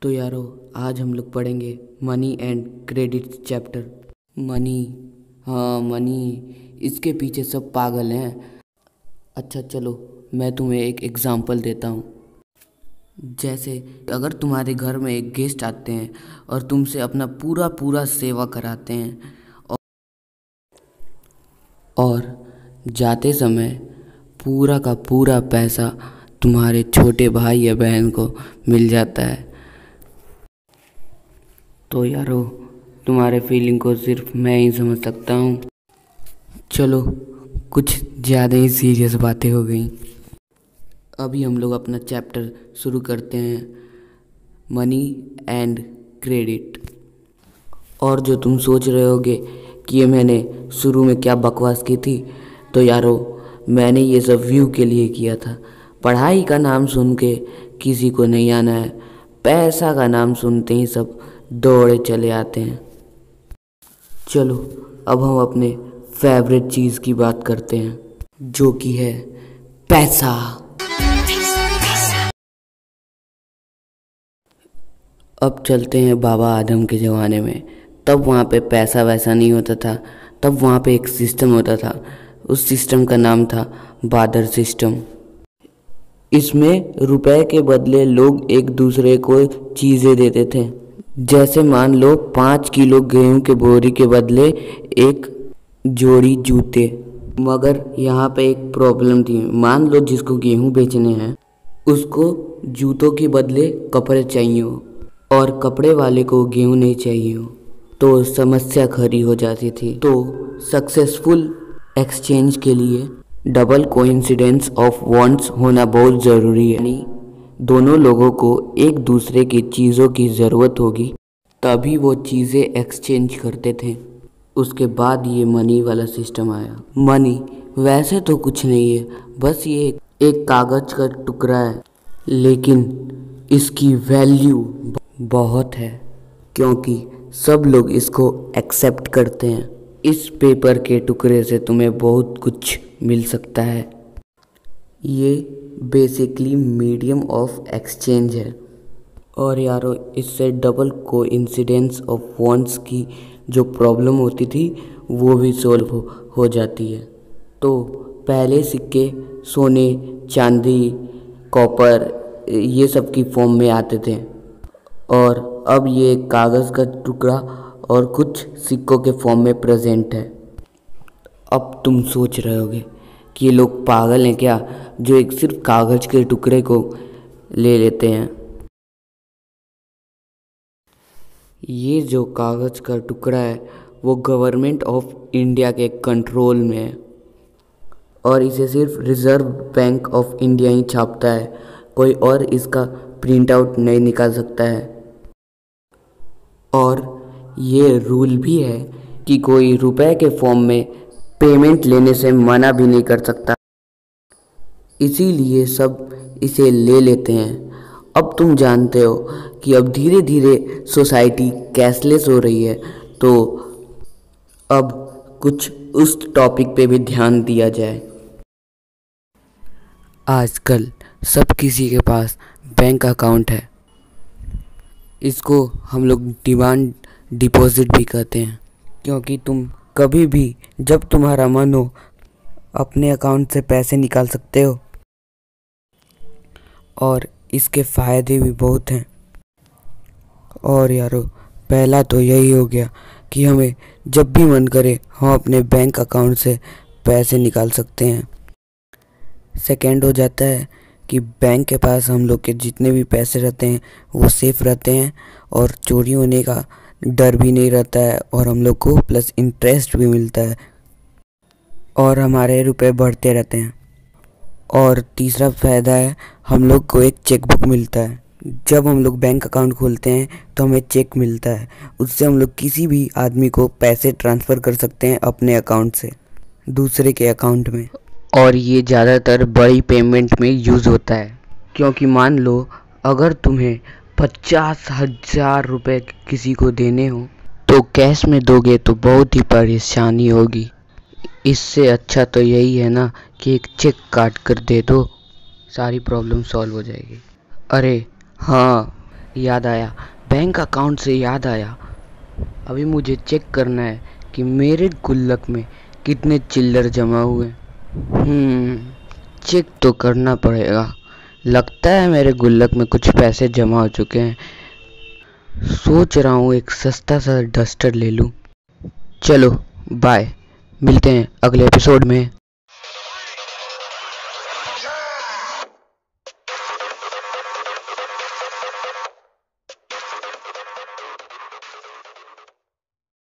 तो यारो आज हम लोग पढ़ेंगे money and credit chapter. Money, हाँ मनी, इसके पीछे सब पागल हैं। अच्छा चलो मैं तुम्हें एक एग्जांपल देता हूँ। जैसे अगर तुम्हारे घर में एक गेस्ट आते हैं और तुमसे अपना पूरा पूरा सेवा कराते हैं और जाते समय पूरा का पूरा पैसा तुम्हारे छोटे भाई या बहन को मिल जाता है, तो यारो तुम्हारे फीलिंग को सिर्फ मैं ही समझ सकता हूँ। चलो कुछ ज़्यादा ही सीरियस बातें हो गई। अभी हम लोग अपना चैप्टर शुरू करते हैं, मनी एंड क्रेडिट। और जो तुम सोच रहे होगे कि ये मैंने शुरू में क्या बकवास की थी, तो यारो मैंने ये सब व्यू के लिए किया था। पढ़ाई का नाम सुन के किसी को नहीं आना है, पैसा का नाम सुनते ही सब दौड़े चले आते हैं। चलो अब हम अपने फेवरेट चीज़ की बात करते हैं, जो कि है पैसा। अब चलते हैं बाबा आदम के ज़माने में। तब वहाँ पे पैसा वैसा नहीं होता था, तब वहाँ पे एक सिस्टम होता था। उस सिस्टम का नाम था बार्टर सिस्टम। इसमें रुपए के बदले लोग एक दूसरे को चीज़ें देते थे। जैसे मान लो 5 किलो गेहूं के बोरी के बदले एक जोड़ी जूते। मगर यहाँ पे एक प्रॉब्लम थी। मान लो जिसको गेहूं बेचने हैं उसको जूतों के बदले कपड़े चाहिए हो और कपड़े वाले को गेहूं नहीं चाहिए हो, तो समस्या खड़ी हो जाती थी। तो सक्सेसफुल एक्सचेंज के लिए डबल कोइंसिडेंस ऑफ वांट्स होना बहुत ज़रूरी है। यानी दोनों लोगों को एक दूसरे की चीज़ों की ज़रूरत होगी तभी वो चीज़ें एक्सचेंज करते थे। उसके बाद ये मनी वाला सिस्टम आया। मनी वैसे तो कुछ नहीं है, बस ये एक कागज़ का टुकड़ा है, लेकिन इसकी वैल्यू बहुत है क्योंकि सब लोग इसको एक्सेप्ट करते हैं। इस पेपर के टुकड़े से तुम्हें बहुत कुछ मिल सकता है। ये बेसिकली मीडियम ऑफ एक्सचेंज है। और यारो इससे डबल कोइंसिडेंस ऑफ वांट्स की जो प्रॉब्लम होती थी वो भी सॉल्व हो जाती है। तो पहले सिक्के सोने, चांदी, कॉपर ये सब की फॉर्म में आते थे और अब ये कागज़ का टुकड़ा और कुछ सिक्कों के फॉर्म में प्रेजेंट है। अब तुम सोच रहे होगे कि ये लोग पागल हैं क्या जो एक सिर्फ कागज़ के टुकड़े को ले लेते हैं। ये जो कागज़ का टुकड़ा है वो गवर्नमेंट ऑफ इंडिया के कंट्रोल में है और इसे सिर्फ रिज़र्व बैंक ऑफ इंडिया ही छापता है। कोई और इसका प्रिंट आउट नहीं निकाल सकता है। और ये रूल भी है कि कोई रुपए के फॉर्म में पेमेंट लेने से मना भी नहीं कर सकता, इसीलिए सब इसे ले लेते हैं। अब तुम जानते हो कि अब धीरे धीरे सोसाइटी कैशलेस हो रही है, तो अब कुछ उस टॉपिक पे भी ध्यान दिया जाए। आजकल सब किसी के पास बैंक अकाउंट है। इसको हम लोग डिमांड डिपॉजिट भी कहते हैं क्योंकि तुम कभी भी जब तुम्हारा मन हो अपने अकाउंट से पैसे निकाल सकते हो और इसके फ़ायदे भी बहुत हैं। और यारो पहला तो यही हो गया कि हमें जब भी मन करे हम अपने बैंक अकाउंट से पैसे निकाल सकते हैं। सेकंड हो जाता है कि बैंक के पास हम लोग के जितने भी पैसे रहते हैं वो सेफ रहते हैं और चोरी होने का डर भी नहीं रहता है और हम लोग को प्लस इंटरेस्ट भी मिलता है और हमारे रुपए बढ़ते रहते हैं। और तीसरा फ़ायदा है हम लोग को एक चेक बुक मिलता है। जब हम लोग बैंक अकाउंट खोलते हैं तो हमें चेक मिलता है, उससे हम लोग किसी भी आदमी को पैसे ट्रांसफ़र कर सकते हैं अपने अकाउंट से दूसरे के अकाउंट में। और ये ज़्यादातर बड़ी पेमेंट में यूज़ होता है क्योंकि मान लो अगर तुम्हें 50,000 रुपये किसी को देने हो तो कैश में दोगे तो बहुत ही परेशानी होगी। इससे अच्छा तो यही है ना कि एक चेक काट कर दे दो, सारी प्रॉब्लम सॉल्व हो जाएगी। अरे हाँ, याद आया, बैंक अकाउंट से याद आया। अभी मुझे चेक करना है कि मेरे गुल्लक में कितने चिल्लर जमा हुए। चेक तो करना पड़ेगा। लगता है मेरे गुल्लक में कुछ पैसे जमा हो चुके हैं। सोच रहा हूँ एक सस्ता सा डस्टर ले लूँ। चलो बाय, मिलते हैं अगले एपिसोड में।